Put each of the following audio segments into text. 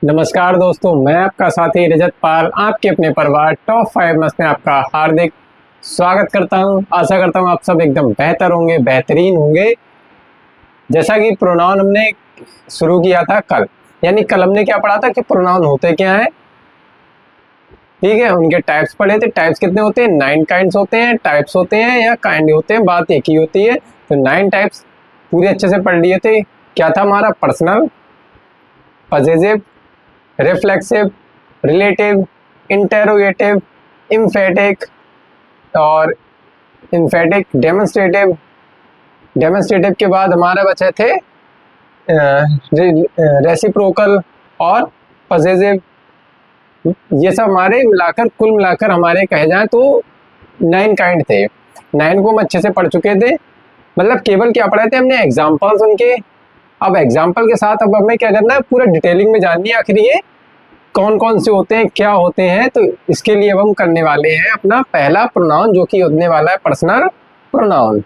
नमस्कार दोस्तों, मैं आपका साथी रजत पाल आपके अपने परिवार टॉप 5 मस्त में आपका हार्दिक स्वागत करता हूं। आशा करता हूं आप सब एकदम बेहतर होंगे, बेहतरीन होंगे। जैसा कि प्रोनाउन हमने शुरू किया था कल, यानी कल हमने क्या पढ़ा था कि प्रोनाउन होते क्या है। ठीक है, उनके टाइप्स पढ़े थे। टाइप्स कितने होते हैं? 9 काइंड्स होते हैं, टाइप्स होते हैं या काइंड होते हैं, बात एक ही होती है। तो 9 टाइप्स पूरे अच्छे से पढ़ लिए थे। क्या था हमारा? Personal, possessive, reflexive, relative, interrogative, emphatic और इम्फेटिक, डेमोन्स्ट्रेटिव। डेमोन्स्ट्रेटिव के बाद हमारे बचे थे रेसिप्रोकल और पजेसिव। ये सब हमारे मिलाकर कुल मिलाकर हमारे कहे जाए तो 9 काइंड थे। 9 को हम अच्छे से पढ़ चुके थे। मतलब केवल क्या पढ़े थे हमने? एग्जाम्पल्स उनके। अब एग्जाम्पल के साथ अब हमें क्या करना है, पूरा डिटेलिंग में जाननी है आखिर ये कौन कौन से होते हैं, क्या होते हैं। तो इसके लिए अब हम करने वाले हैं अपना पहला प्रोनाउन, जो कि होने वाला है पर्सनल प्रोनाउन।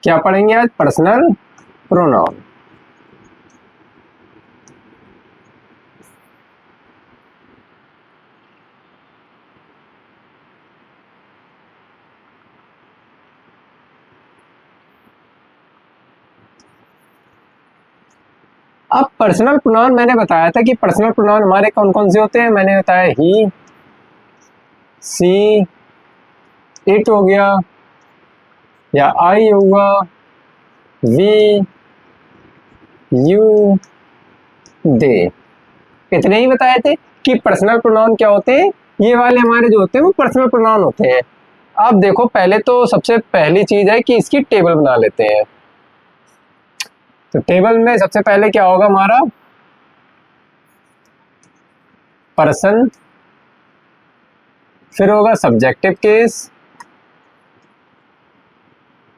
क्या पढ़ेंगे आज? Personal pronoun. अब पर्सनल प्रोनाउन मैंने बताया था कि पर्सनल प्रोनाउन हमारे कौन कौन से होते हैं। मैंने बताया ही, सी, इट हो गया या आई होगा, वी, यू, दे। इतने ही बताए थे कि पर्सनल प्रोनाउन क्या होते हैं। ये वाले हमारे जो होते हैं वो पर्सनल प्रोनाउन होते हैं। अब देखो, पहले तो सबसे पहली चीज है कि इसकी टेबल बना लेते हैं। तो टेबल में सबसे पहले क्या होगा हमारा? पर्सन, फिर होगा सब्जेक्टिव केस,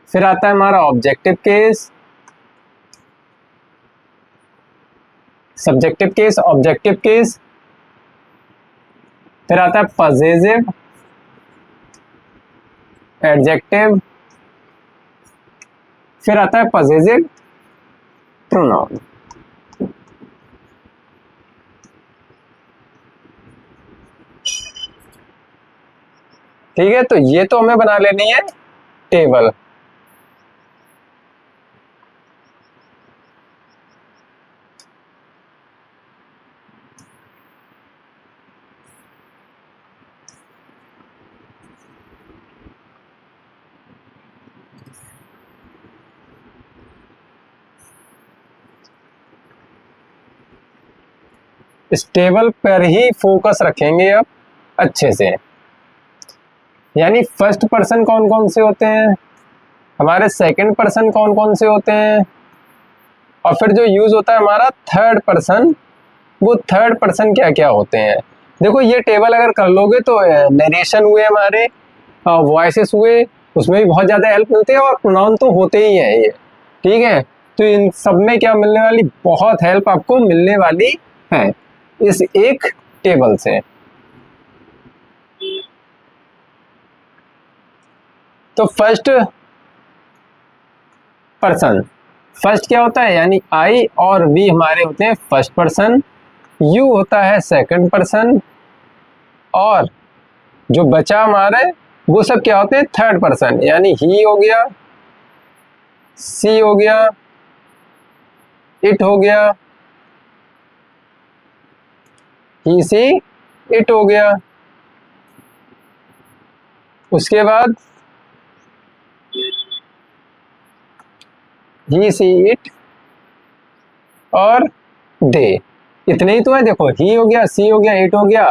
फिर आता है हमारा objective case, subjective case, objective case, फिर आता है पजेसिव, एडजेक्टिव, फिर आता है पजेसिव प्रोनाउन। ठीक है, तो ये तो हमें बना लेनी है टेबल। इस टेबल पर ही फोकस रखेंगे अब अच्छे से। यानी फर्स्ट पर्सन कौन कौन से होते हैं, हमारे सेकंड पर्सन कौन कौन से होते हैं, और फिर जो यूज होता है हमारा थर्ड पर्सन, वो थर्ड पर्सन क्या क्या होते हैं। देखो, ये टेबल अगर कर लोगे तो नरेशन हुए, हमारे वॉइसेस हुए, उसमें भी बहुत ज़्यादा हेल्प मिलती है, और प्रोनाउन तो होते ही हैं ये। ठीक है, तो इन सब में क्या मिलने वाली? बहुत हेल्प आपको मिलने वाली है इस एक टेबल से। तो फर्स्ट पर्सन, फर्स्ट क्या होता है? यानी आई और वी हमारे होते हैं फर्स्ट पर्सन, यू होता है सेकंड पर्सन, और जो बचा हमारे वो सब क्या होते हैं? Third person. यानी ही हो गया, सी हो गया, इट हो गया, ही, सी, इट हो गया। उसके बाद ही, सी, इट और दे। इतने ही तो है। देखो, ही हो गया, सी हो गया, इट हो गया,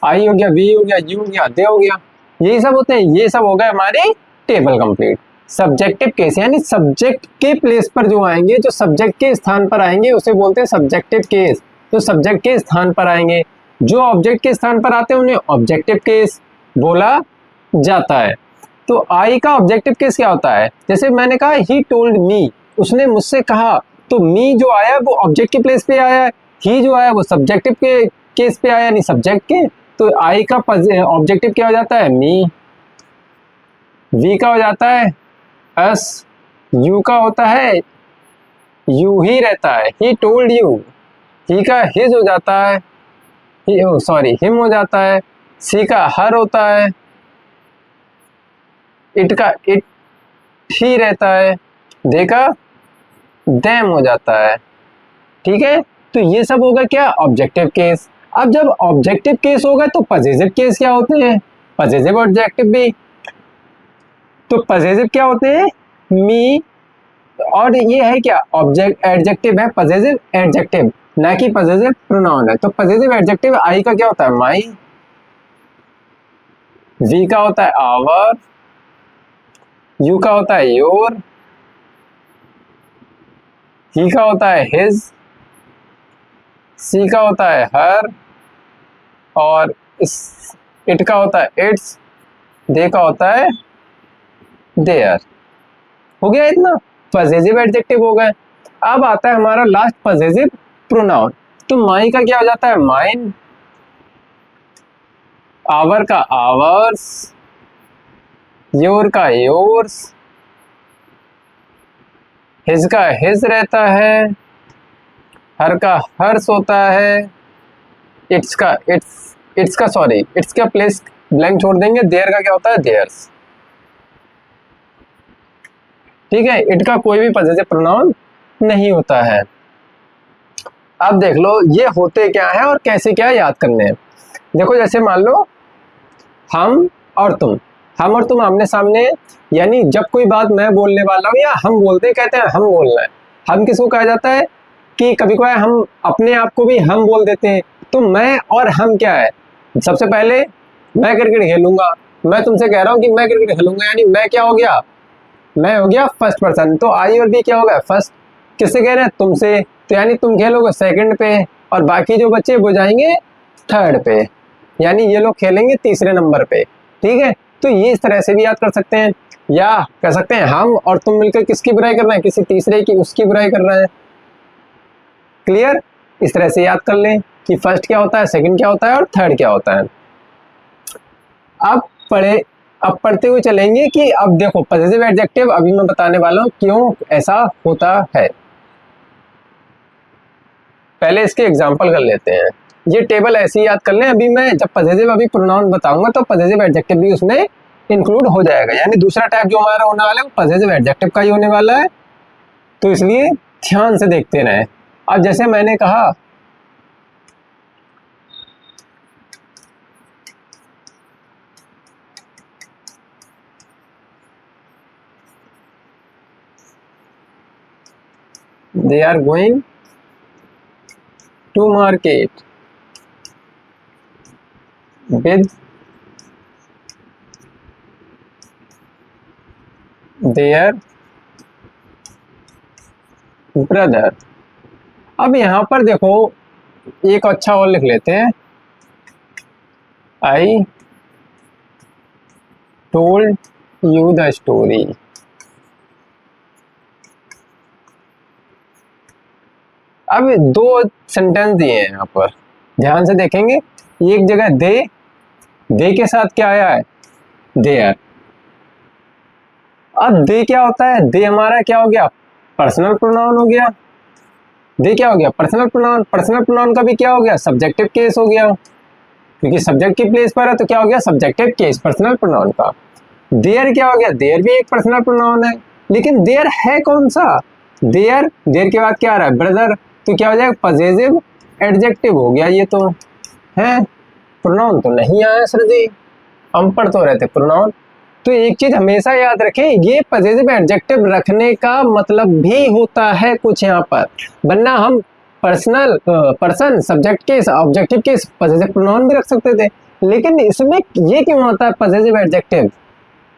आई हो गया, वी हो गया, यू हो गया, दे हो गया। यही सब होते हैं। ये सब हो गए हमारे टेबल कंप्लीट। सब्जेक्टिव केस, यानी सब्जेक्ट के प्लेस पर जो आएंगे, जो सब्जेक्ट के स्थान पर आएंगे, उसे बोलते हैं सब्जेक्टिव केस। तो सब्जेक्ट के स्थान पर आएंगे, जो ऑब्जेक्ट के स्थान पर आते हैं उन्हें ऑब्जेक्टिव केस बोला जाता है। तो आई का ऑब्जेक्टिव केस क्या होता है? जैसे मैंने कहा ही टोल्ड मी, उसने मुझसे कहा, तो मी जो आया वो ऑब्जेक्ट के प्लेस पे आया है, ही जो आया वो सब्जेक्टिव के केस पे आया, यानी सब्जेक्ट के। तो आई का ऑब्जेक्टिव क्या हो जाता है? मी। वी का हो जाता है अस। यू का होता है यू ही रहता है, ही टोल्ड यू। ही का हिज हो जाता है, सॉरी हिम हो जाता है। सी का हर होता है। इट का इट ही रहता है। दे का देम हो जाता है। ठीक है, तो ये सब होगा क्या? Objective case. अब जब ऑब्जेक्टिव केस होगा तो पजेसिव केस क्या होते हैं? पजेसिव ऑब्जेक्टिव भी। तो पजेसिव क्या होते हैं? मी, और ये है क्या? ऑब्जेक्ट एडजेक्टिव है, पजेसिव एडजेक्टिव, ना कि पजेसिव प्रोनाउन है। तो पजेसिव एडजेक्टिव आई का क्या होता है? माई। वी का होता है आवर। यू का होता है योर। ही का होता है हिज। सी का होता है हर। और इट का होता है इट्स। दे का होता है देयर। हो गया इतना? पजेसिव एडजेक्टिव हो गए। अब आता है हमारा लास्ट पजेसिव प्रोनाउन। तो माई का क्या हो जाता है? माइन। आवर का आवर्स। योर का योर्स। हिज का हिज रहता है। हर का हर्स होता है। इट्स का सॉरी इट्स का प्लेस ब्लैंक छोड़ देंगे। देयर का क्या होता है? देयर्स। ठीक है, इट का कोई भी पजेसिव प्रोनाउन नहीं होता है। अब देख लो ये होते क्या है और कैसे क्या याद करने हैं। देखो जैसे मान लो हम और तुम आमने सामने, यानी जब कोई बात मैं बोलने वाला हूँ या हम बोलते कहते हैं हम बोलना है। हम किसको कहा जाता है? कि कभी कभार हम अपने आप को भी हम बोल देते हैं। तो मैं और हम क्या है? सबसे पहले मैं क्रिकेट खेलूंगा, मैं तुमसे कह रहा हूँ कि मैं क्रिकेट खेलूंगा, यानी मैं क्या हो गया? मैं हो गया फर्स्ट पर्सन। तो आई और बी क्या होगा? फर्स्ट। किससे कह रहे हैं? तुमसे। तो यानी तुम खेलोगे सेकंड पे और बाकी जो बच्चे वो जाएंगे थर्ड पे, यानी ये लोग खेलेंगे तीसरे नंबर पे। ठीक है, तो ये इस तरह से भी याद कर सकते हैं, या कह सकते हैं हम और तुम मिलकर किसकी बुराई कर रहे हैं? किसी तीसरे की, उसकी बुराई कर रहे हैं। क्लियर? इस तरह से याद कर लें कि फर्स्ट क्या होता है, सेकंड क्या होता है और थर्ड क्या होता है। अब पढ़ते हुए चलेंगे कि अब देखो पॉजिटिव एडजेक्टिव अभी मैं बताने वाला हूं क्यों ऐसा होता है। पहले इसके एग्जांपल कर लेते हैं। ये टेबल ऐसे ही याद कर लें। अभी मैं जब पॉजिटिव अभी प्रोनाउन बताऊंगा तो पॉजिटिव एडजेक्टिव भी उसमें इंक्लूड हो जाएगा, यानी दूसरा टाइप जो हमारा होने वाला है वो पॉजिटिव एडजेक्टिव का ही होने वाला है। तो इसलिए ध्यान से देखते रहें। अब जैसे मैंने कहा they are going to market with their brother। अब यहां पर देखो एक अच्छा और लिख लेते हैं, I told you the story। अब दो सेंटेंस दिए हैं यहाँ पर, ध्यान से देखेंगे। एक जगह दे के साथ क्या आया है? देयर। अब दे क्या होता है? दे हमारा क्या हो गया? पर्सनल प्रोनाउन हो गया। दे क्या हो गया? Personal pronoun. पर्सनल प्रोनाउन का भी क्या हो गया? सब्जेक्टिव केस हो गया, क्योंकि सब्जेक्ट की प्लेस पर है तो क्या हो गया? सब्जेक्टिव केस पर्सनल प्रोनाउन का। देयर क्या हो गया? देयर भी एक पर्सनल प्रोनाउन है, लेकिन देयर है कौन सा? देयर के बाद क्या आ रहा है? ब्रदर। तो क्या हो जाएगा? पॉजिटिव एडजेक्टिव हो गया। ये तो है, प्रोनाउन तो नहीं आया सर जी, हम पढ़ तो रहते प्रोनाउन। तो एक चीज हमेशा याद रखें, ये पॉजिटिव एडजेक्टिव रखने का मतलब भी होता है कुछ यहाँ पर, वरना हम पर्सन सब्जेक्ट के ऑब्जेक्टिव के पॉजिटिव प्रोनाउन भी रख सकते थे। लेकिन इसमें ये क्यों आता है पॉजिटिव एडजेक्टिव?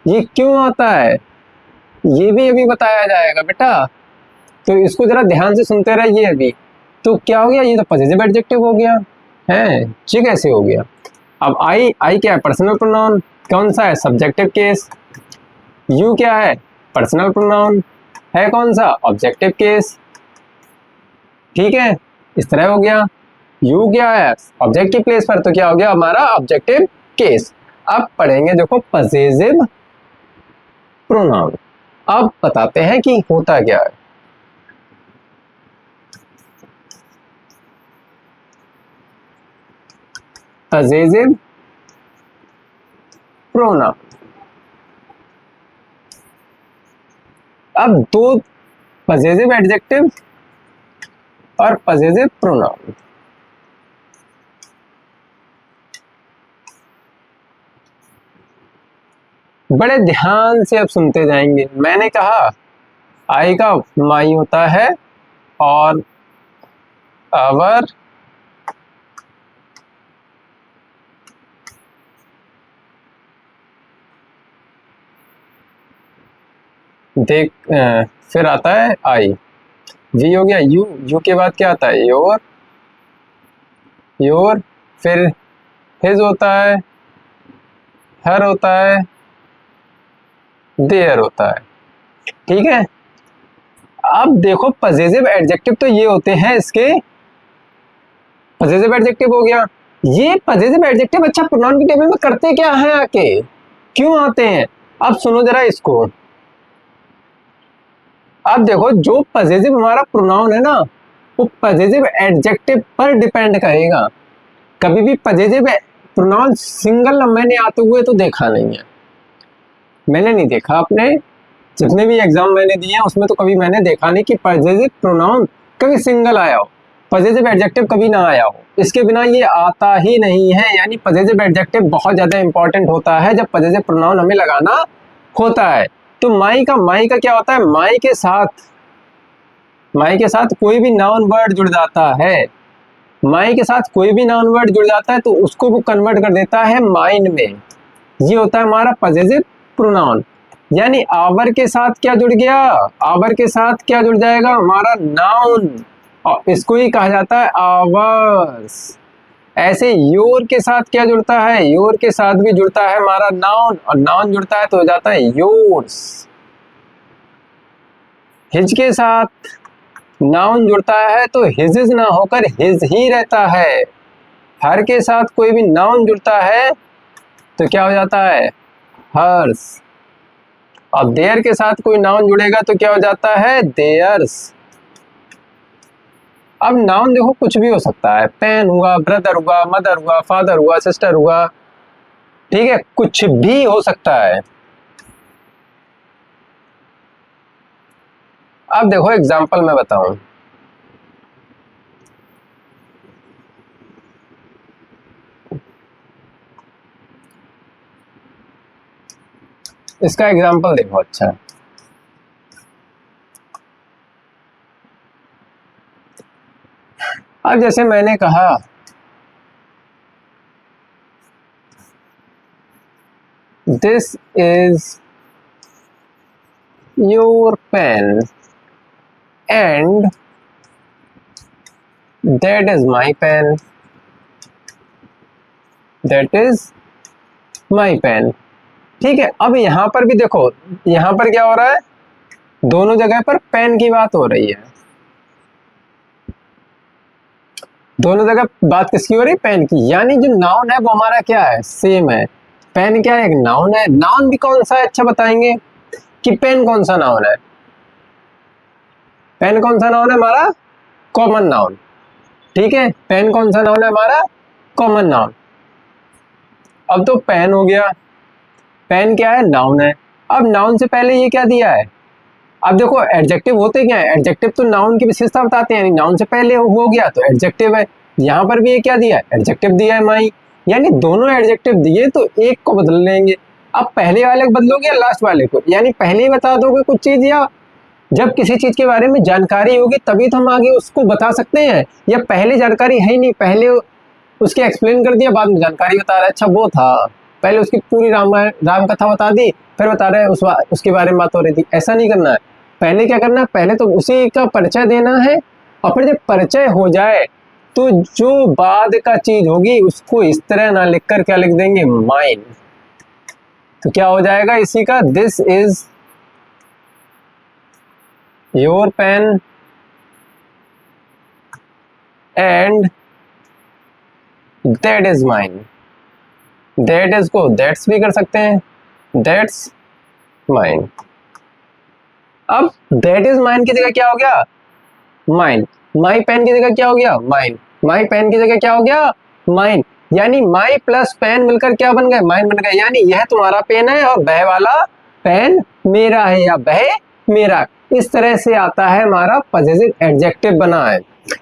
ये क्यों आता है ये भी अभी बताया जाएगा बेटा, तो इसको जरा ध्यान से सुनते रहिए अभी। तो क्या हो गया? ये तो पॉजिटिव एडजेक्टिव हो गया, है, ये कैसे हो गया? अब आई क्या है? Personal pronoun. कौन सा है? Subjective case. यू क्या है? Personal pronoun. है कौन सा? Objective case. ठीक है, इस तरह हो गया। यू क्या है? ऑब्जेक्टिव प्लेस पर, तो क्या हो गया हमारा? Objective case. अब पढ़ेंगे देखो पजेसिव प्रोनाउन। अब बताते हैं कि होता क्या है। Possessive pronoun. अब दो, पजेसिव एडजेक्टिव और पजेसिव प्रोनाउन। बड़े ध्यान से अब सुनते जाएंगे। मैंने कहा आई का माई होता है और आवर, देख फिर आता है आई। वी हो गया यू। यू के बाद क्या आता है? योर। योर फिर हिज होता है, हर होता है, देयर होता है। ठीक है, अब देखो पजेसिव एडजेक्टिव तो ये होते हैं इसके। पजेसिव एडजेक्टिव हो गया। ये पजेसिव एडजेक्टिव अच्छा प्रोनाउन की टेबल में करते क्या है आके? क्यों आते हैं? अब सुनो जरा इसको। अब देखो जो पजेसिव हमारा प्रोनाउन है ना, वो पजेसिव एडजेक्टिव पर डिपेंड करेगा। कभी भी पजेसिव प्रोनाउन सिंगल मैंने आते हुए तो देखा नहीं है। मैंने नहीं देखा, अपने जितने भी एग्जाम मैंने दिए हैं उसमें तो कभी मैंने देखा नहीं कि पजेसिव प्रोनाउन कभी सिंगल आया हो, पजेसिव एडजेक्टिव कभी ना आया हो। इसके बिना ये आता ही नहीं है। यानी पजेसिव एडजेक्टिव बहुत ज्यादा इंपॉर्टेंट होता है जब पजेसिव प्रोनाउन हमें लगाना होता है। तो माई का क्या होता है? माई के साथ कोई भी नाउन वर्ड जुड़ जाता है। माई के साथ कोई भी नाउन वर्ड जुड़ जाता है तो उसको वो कन्वर्ट कर देता है माइन में। ये होता है हमारा पजेसिव प्रोनाउन। यानी आवर के साथ क्या जुड़ गया? आवर के साथ क्या जुड़ जाएगा? हमारा नाउन, और इसको ही कहा जाता है आवर्स। ऐसे योर के साथ क्या जुड़ता है? योर के साथ भी जुड़ता है हमारा नाउन, और नाउन जुड़ता है तो हो जाता है योर्स। हिज के साथ नाउन जुड़ता है तो हिजिज ना होकर हिज ही रहता है। हर के साथ कोई भी नाउन जुड़ता है तो क्या हो जाता है? हर्स। अब देयर के साथ कोई नाउन जुड़ेगा तो क्या हो जाता है? देयर्स। अब नाउन देखो कुछ भी हो सकता है। पेन हुआ, ब्रदर हुआ, मदर हुआ, फादर हुआ, सिस्टर हुआ। ठीक है, कुछ भी हो सकता है। अब देखो एग्जाम्पल मैं बताऊं। इसका एग्जाम्पल देखो। अच्छा, अब जैसे मैंने कहा this is your pen and that is my pen. That is my pen. ठीक है, अब यहां पर भी देखो, यहां पर क्या हो रहा है? दोनों जगह पर पेन की बात हो रही है। दोनों जगह बात किसकी हो रही है? पेन की। यानी जो नाउन है वो हमारा क्या है? सेम है। पेन क्या है? एक नाउन है। नाउन भी कौन सा है? अच्छा बताएंगे कि पेन कौन सा नाउन है? पेन कौन सा नाउन है हमारा? Common noun. ठीक है, पेन कौन सा नाउन है हमारा? Common noun. अब तो पेन हो गया। पेन क्या है? नाउन है। अब नाउन से पहले ये क्या दिया है? अब देखो एडजेक्टिव होते क्या है? एडजेक्टिव तो नाउन की विशेषता बताते हैं। नाउन से पहले हो गया तो एडजेक्टिव है। यहाँ पर भी ये क्या दिया है? एडजेक्टिव दिया है माई। यानी दोनों एडजेक्टिव दिए तो एक को बदल लेंगे। अब पहले वाले को बदलोगे या लास्ट वाले को? यानी पहले ही बता दोगे कुछ चीज, या जब किसी चीज के बारे में जानकारी होगी तभी तो हम आगे उसको बता सकते हैं, या पहले जानकारी है ही नहीं, पहले उसके एक्सप्लेन कर दिया, बाद में जानकारी बता रहा है। अच्छा वो था, पहले उसकी पूरी राम कथा बता दी, फिर बता रहे हैं उसके बारे में बात हो रही थी। ऐसा नहीं करना है। पहले क्या करना है? पहले तो उसी का परिचय देना है, और फिर जब परिचय हो जाए तो जो बाद का चीज होगी उसको इस तरह ना लिखकर क्या लिख देंगे, माइन। तो क्या हो जाएगा इसी का, this is your pen and that is mine. That is को दैट्स भी कर सकते हैं, दैट्स माइन। अब दैट इज माइन की जगह क्या हो गया, माइन। माई पेन की जगह क्या हो गया, माइन। माई पेन की जगह क्या हो गया, माइन। यानी माई प्लस पेन मिलकर क्या बन गए, माइन बन गए। यानी यह तुम्हारा पेन है और वह वाला पेन मेरा है या वह मेरा। इस तरह से आता है हमारा पजेसिव एडजेक्टिव बना है।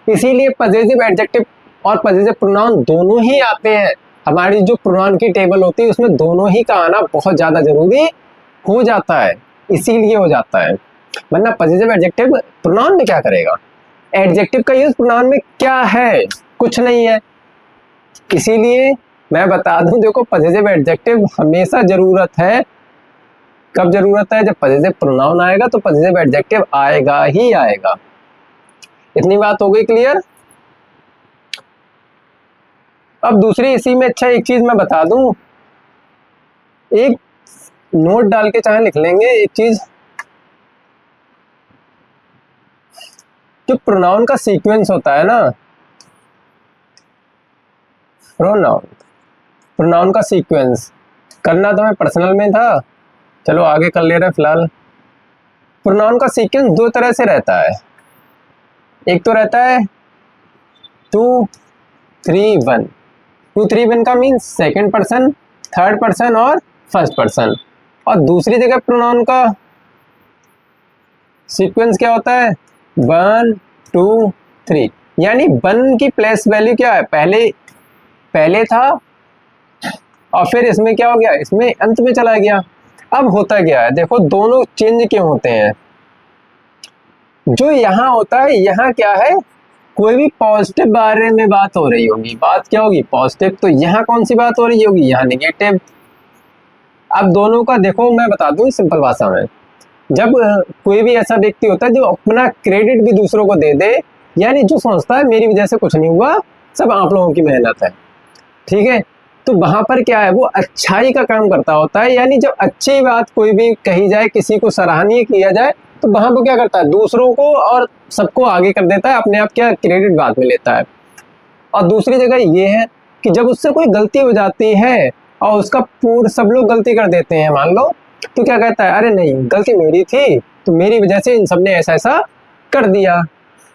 इसीलिए पजेसिव एडजेक्टिव और पजेसिव प्रोनाउन दोनों ही आते हैं। हमारी जो प्रोनाउन की टेबल होती है उसमें दोनों ही का आना बहुत ज्यादा जरूरी हो जाता है, इसीलिए हो जाता है। वरना पजेसिव एडजेक्टिव प्रोनाउन में क्या करेगा, एडजेक्टिव का यूज प्रोनाउन में क्या है, कुछ नहीं है। इसीलिए मैं बता दूं, देखो पजेसिव एडजेक्टिव हमेशा जरूरत है। कब जरूरत है, जब पजेसिव प्रोनाउन आएगा तो पजेसिव एडजेक्टिव आएगा ही आएगा। इतनी बात हो गई क्लियर। अब दूसरी इसी में अच्छा एक चीज मैं बता दूं, एक नोट डाल के चाहे लिख लेंगे एक चीज, जो प्रोनाउन का सीक्वेंस होता है ना, प्रोनाउन का सीक्वेंस करना तो मैं पर्सनल में था, चलो आगे कर ले रहे फिलहाल। प्रोनाउन का सीक्वेंस दो तरह से रहता है। एक तो रहता है 2 3 1। 2 3 1 का means second person, third person और फर्स्ट पर्सन। और दूसरी जगह प्रोनाउन का सीक्वेंस क्या होता है, 1 2 3। यानी 1 की प्लेस वैल्यू क्या है, पहले था और फिर इसमें क्या हो गया, इसमें अंत में चला गया। अब होता क्या है, देखो दोनों चेंज क्यों होते हैं। जो यहाँ होता है, यहाँ क्या है, कोई भी पॉजिटिव बारे में बात हो रही होगी, बात क्या होगी, पॉजिटिव। तो यहाँ कौन सी बात हो रही होगी, यहाँ नेगेटिव। अब दोनों का देखो मैं बता दूं सिंपल भाषा में, जब कोई भी ऐसा व्यक्ति होता है जो अपना क्रेडिट भी दूसरों को दे दे, यानी जो सोचता है मेरी वजह से कुछ नहीं हुआ, सब आप लोगों की मेहनत है, ठीक है, तो वहां पर क्या है, वो अच्छाई का काम करता होता है। यानी जब अच्छी बात कोई भी कही जाए, किसी को सराहनीय किया जाए, तो वहां पर क्या करता है, दूसरों को और सबको आगे कर देता है, अपने आप क्या क्रेडिट बाद में लेता है। और दूसरी जगह ये है कि जब उससे कोई गलती हो जाती है और उसका पूर्ण सब लोग गलती कर देते हैं मान लो, तो क्या कहता है, अरे नहीं गलती मेरी थी, तो मेरी वजह से इन सब ने ऐसा ऐसा कर दिया।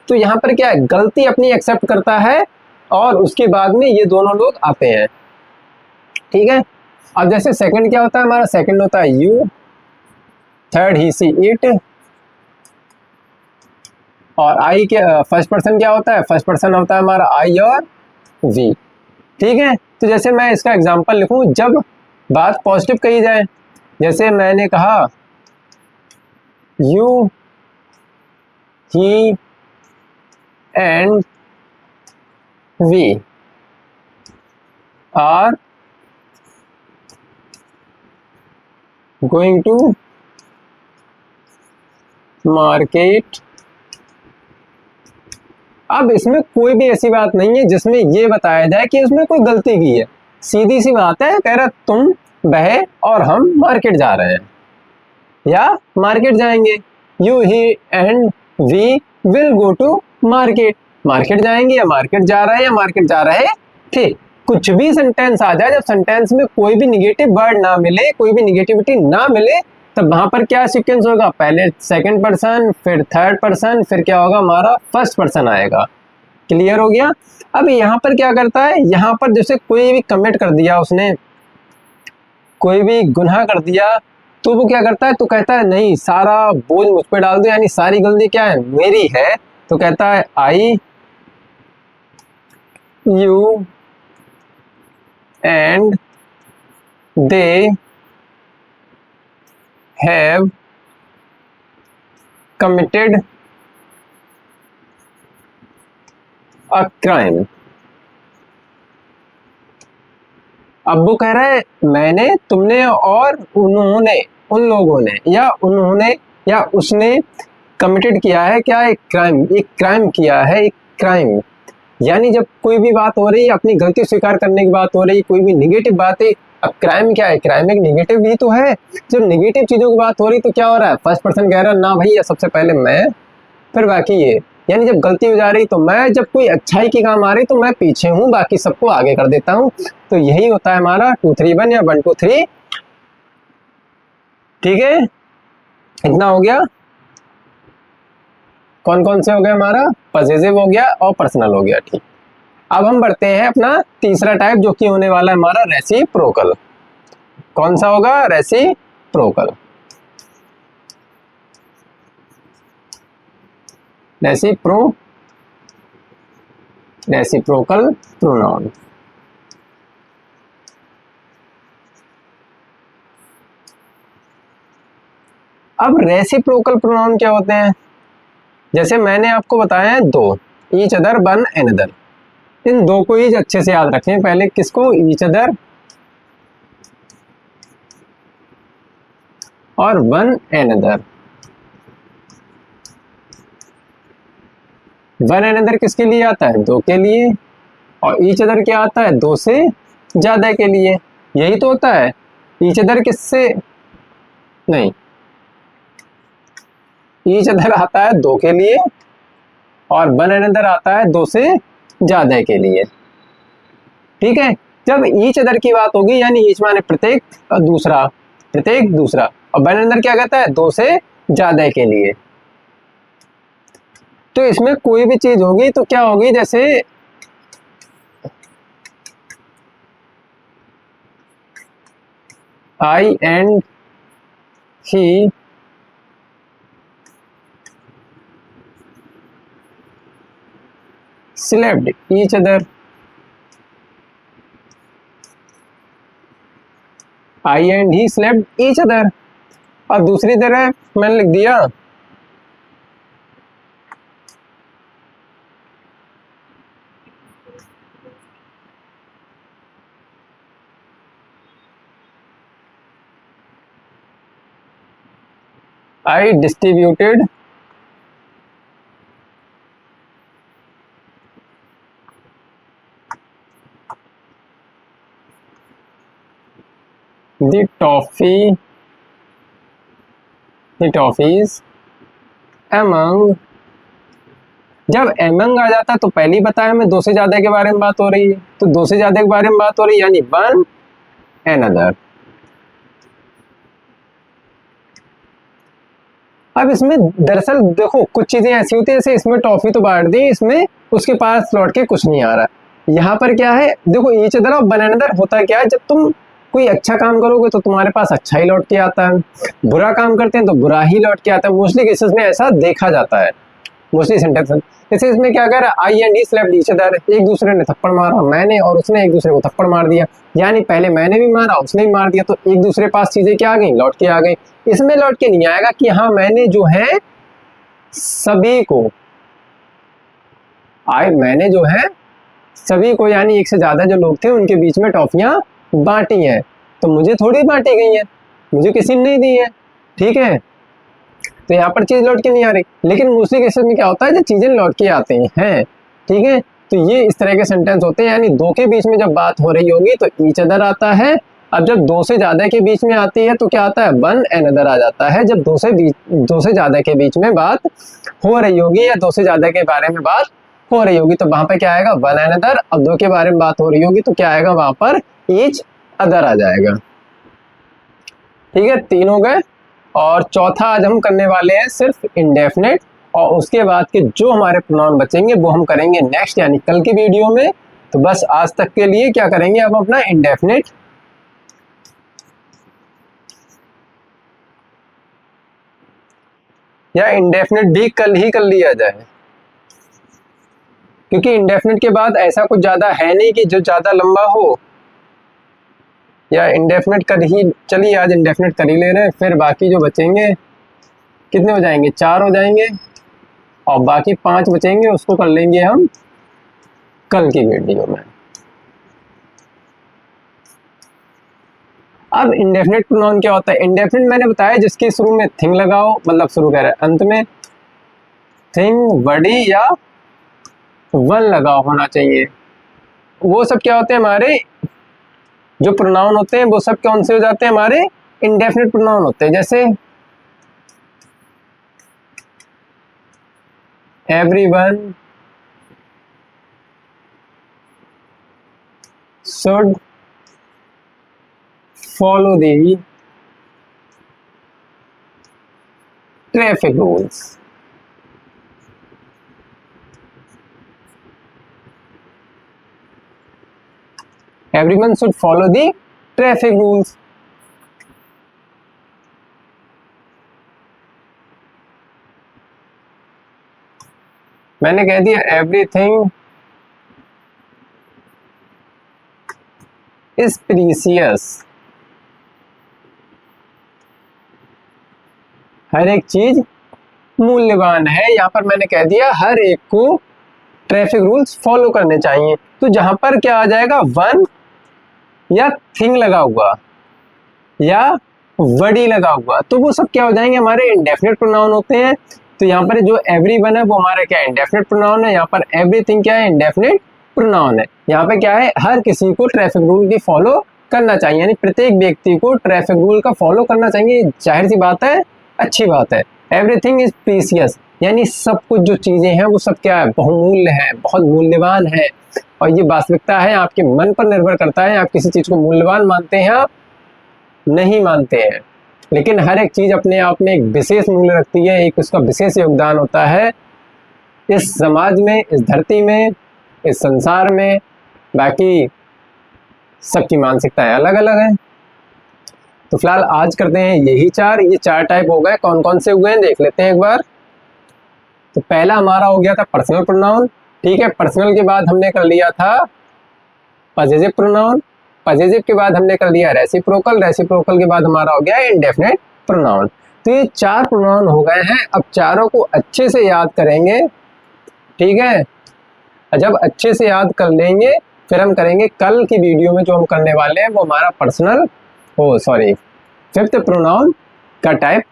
तो यहाँ पर क्या है, गलती अपनी एक्सेप्ट करता है और उसके बाद में ये दोनों लोग आते हैं, ठीक है। अब जैसे सेकंड क्या होता है हमारा, सेकंड होता है you, third he see it, और आई के फर्स्ट पर्सन क्या होता है, फर्स्ट पर्सन होता है हमारा आई और वी, ठीक है। तो जैसे मैं इसका एग्जांपल लिखूं, जब बात पॉजिटिव कही जाए, जैसे मैंने कहा you he and we are going to market. अब इसमें कोई भी ऐसी बात नहीं है जिसमें ये बताया जाए कि उसमें कोई गलती की है, सीधी सी बात है, कह रहा तुम, वह और हम मार्केट जा रहे हैं या मार्केट जाएंगे। You he and we will go to market, market जाएंगे या मार्केट जा रहे हैं या मार्केट जा रहे थे। कुछ भी सेंटेंस आ जाए, जब सेंटेंस में कोई भी निगेटिव वर्ड ना मिले, कोई भी निगेटिविटी ना मिले, तब वहां पर क्या सीक्वेंस होगा, पहले सेकंड पर्सन, फिर थर्ड पर्सन, फिर क्या होगा हमारा फर्स्ट पर्सन आएगा। क्लियर हो गया। अब यहाँ पर क्या करता है, यहाँ पर जैसे कोई भी कमिट कर दिया उसने, कोई भी गुनाह कर दिया, तो वो क्या करता है, तो कहता है नहीं सारा बोझ मुझ पे डाल दो, यानी सारी गलती क्या है, मेरी है। तो कहता है I, you and they have committed a crime। अब वो कह रहा है मैंने, तुमने और उन्होंने, उन लोगों ने या उन्होंने या उसने कमिटेड किया है क्या, एक क्राइम, एक क्राइम किया है, एक क्राइम। यानी जब कोई भी बात हो रही है, अपनी गलती स्वीकार करने की बात हो रही है, कोई भी निगेटिव बात है। अब क्राइम क्या है, क्राइम एक निगेटिव भी तो है। जब निगेटिव चीजों की बात हो रही तो क्या हो रहा है, फर्स्ट पर्सन कह रहा है ना भैया, सबसे पहले मैं, फिर बाकी ये। यानी जब गलती हो जा रही तो मैं, जब कोई अच्छाई की काम आ रही तो मैं पीछे हूँ, बाकी सबको आगे कर देता हूँ। तो यही होता है हमारा 2 3 1 या 1 2 3। ठीक है, इतना हो गया। कौन कौन से हो गया, हमारा पजेसिव हो गया और पर्सनल हो गया। ठीक, अब हम बढ़ते हैं अपना तीसरा टाइप, जो कि होने वाला है हमारा रेसिप्रोकल। कौन सा होगा, रेसिप्रोकल। Reciprocal pronoun. अब रेसिप्रोकल प्रोनाउन क्या होते हैं, जैसे मैंने आपको बताया है दो, ईच अदर, वन एनदर। इन दो को ही अच्छे से याद रखें। पहले किसको, ईच अदर और वन एनदर। वन एनदर किसके लिए आता है, दो के लिए। और ईच अदर क्या आता है, दो से ज्यादा के लिए। यही तो होता है। ईच अदर किससे, नहीं, ईच अदर आता है दो के लिए और वन एनदर आता है दो से ज्यादा के लिए। ठीक है, जब ईच अदर की बात होगी, यानी ईच माने प्रत्येक, और दूसरा, प्रत्येक दूसरा, और वन एनदर क्या कहता है, दो से ज्यादा के लिए। तो इसमें कोई भी चीज होगी तो क्या होगी, जैसे I and he slept each other। I and he slept each other। और दूसरी तरह मैंने लिख दिया I distributed the toffees among। जब among आ जाता तो पहले ही बताया मैं, दो से ज्यादा के बारे में बात हो रही है, तो दो से ज्यादा के बारे में बात हो रही है, यानी वन एनदर। अब इसमें दरअसल देखो कुछ चीजें ऐसी होती है, जैसे इसमें टॉफी तो बांट दी, इसमें उसके पास लौट के कुछ नहीं आ रहा। यहाँ पर क्या है, देखो ईच अदर और वन अनदर होता क्या है, जब तुम कोई अच्छा काम करोगे तो तुम्हारे पास अच्छा ही लौट के आता है, बुरा काम करते हैं तो बुरा ही लौट के आता है। मोस्टली केसेस में ऐसा देखा जाता है, मोस्टली सेंटेंस। जैसे इसमें क्या कह रहा है, I and he slept each other, एक दूसरे ने थप्पड़ मारा, मैंने और उसने एक दूसरे को थप्पड़ मार दिया, यानी पहले मैंने भी मारा उसने भी मार दिया, तो एक दूसरे पास चीजें क्या आ गई, लौट के आ गई। इसमें लौट के नहीं आएगा कि हाँ मैंने जो है सभी को, मैंने जो है सभी को, यानी एक से ज्यादा जो लोग थे उनके बीच में टॉफियां बांटी हैं, तो मुझे थोड़ी बांटी गई हैं, मुझे किसी ने नहीं दी है। ठीक है, तो यहाँ पर चीज लौट के नहीं आ रही। लेकिन मोस्टली केसेस में क्या होता है, जब चीजें लौट के आते हैं, ठीक है, तो ये इस तरह के सेंटेंस होते हैं, यानी दो के बीच में जब बात हो रही होगी तो ईच अदर आता है। अब जब दो से ज्यादा के बीच में आती है तो क्या आता है, वन एनदर आ जाता है। जब दो से ज्यादा के बीच में बात हो रही होगी या दो से ज्यादा के बारे में बात हो रही होगी तो वहां पर क्या आएगा, वन एनदर। अब दो के बारे में बात हो रही होगी तो क्या आएगा, वहां पर ईच अदर आ जाएगा। ठीक है, तीन हो गए। और चौथा आज हम करने वाले हैं सिर्फ इंडेफिनेट, और उसके बाद के जो हमारे प्रोनाउन बचेंगे वो हम करेंगे नेक्स्ट, यानी कल की वीडियो में। तो बस आज तक के लिए क्या करेंगे, अब अपना इंडेफिनेट या इंडेफिनेट भी कल ही कर लिया जाए, क्योंकि इंडेफिनेट के बाद ऐसा कुछ ज्यादा है नहीं कि जो ज्यादा लंबा हो। या इंडेफिनेट कर ही, चलिए आज इंडेफिनेट कर ही ले रहे हैं, फिर बाकी जो बचेंगे कितने हो जाएंगे, चार हो जाएंगे, और बाकी पांच बचेंगे उसको कर लेंगे हम कल की वीडियो में। अब इंडेफिनेट प्रोनाउन क्या होता है, इंडेफिनेट मैंने बताया जिसके शुरू में थिंग लगाओ, मतलब शुरू कह रहा है अंत में थिंग, बड़ी या वन लगा होना चाहिए। वो सब क्या होते हैं, हमारे जो प्रोनाउन होते हैं वो सब कौन से हो जाते हैं, हमारे इंडेफिनिट प्रोनाउन होते हैं। जैसे everyone should follow the traffic rules. Everyone should follow the traffic rules. मैंने कह दिया everything is precious। हर एक चीज मूल्यवान है। यहाँ पर मैंने कह दिया हर एक को ट्रैफिक रूल्स फॉलो करने चाहिए। तो जहां पर क्या आ जाएगा, वन या थिंग लगा हुआ या वर्डी लगा हुआ, तो वो सब क्या हो जाएंगे, हमारे इंडेफिनिट प्रोनाउन होते हैं। तो यहाँ पर जो एवरीवन है वो हमारा क्या है, इंडेफिनिट प्रोनाउन है। यहाँ पर एवरीथिंग क्या है, इंडेफिनिट प्रोनाउन है। यहाँ पे क्या है, हर किसी को ट्रैफिक रूल की फॉलो करना चाहिए, यानी प्रत्येक व्यक्ति को ट्रैफिक रूल का फॉलो करना चाहिए। जाहिर सी बात है, अच्छी बात है। एवरीथिंग इज प्रीसियस, यानी सब कुछ जो चीजें हैं वो सब क्या है, बहुमूल्य है, बहुत मूल्यवान है। और ये वास्तविकता है, आपके मन पर निर्भर करता है, आप किसी चीज को मूल्यवान मानते हैं, आप नहीं मानते हैं। लेकिन हर एक चीज अपने आप में एक विशेष मूल्य रखती है, एक उसका विशेष योगदान होता है इस समाज में, इस धरती में, इस संसार में। बाकी सबकी मानसिकताएं अलग अलग हैं। तो फिलहाल आज करते हैं यही ये चार टाइप हो गए। कौन कौन से हुए हैं देख लेते हैं एक बार। तो पहला हमारा हो गया था पर्सनल प्रोनाउन, ठीक है। पर्सनल के बाद हमने कर लिया था पजेसिव प्रोनाउन, पजेसिव के बाद हमने कर लिया रेसिप्रोकल, रेसिप्रोकल के बाद हमारा हो गया इंडेफिनिट प्रोनाउन। तो ये चार प्रोनाउन हो गए हैं। अब चारों को अच्छे से याद करेंगे, ठीक है। जब अच्छे से याद कर लेंगे फिर हम करेंगे कल की वीडियो में जो हम करने वाले हैं वो हमारा फिफ्थ प्रोनाउन का टाइप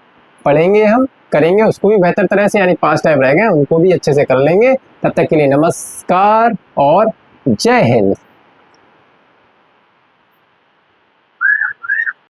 पढ़ेंगे, हम करेंगे उसको भी बेहतर तरह से, यानी 5 टाइप रह गए उनको भी अच्छे से कर लेंगे। तब तक के लिए नमस्कार और जय हिंद।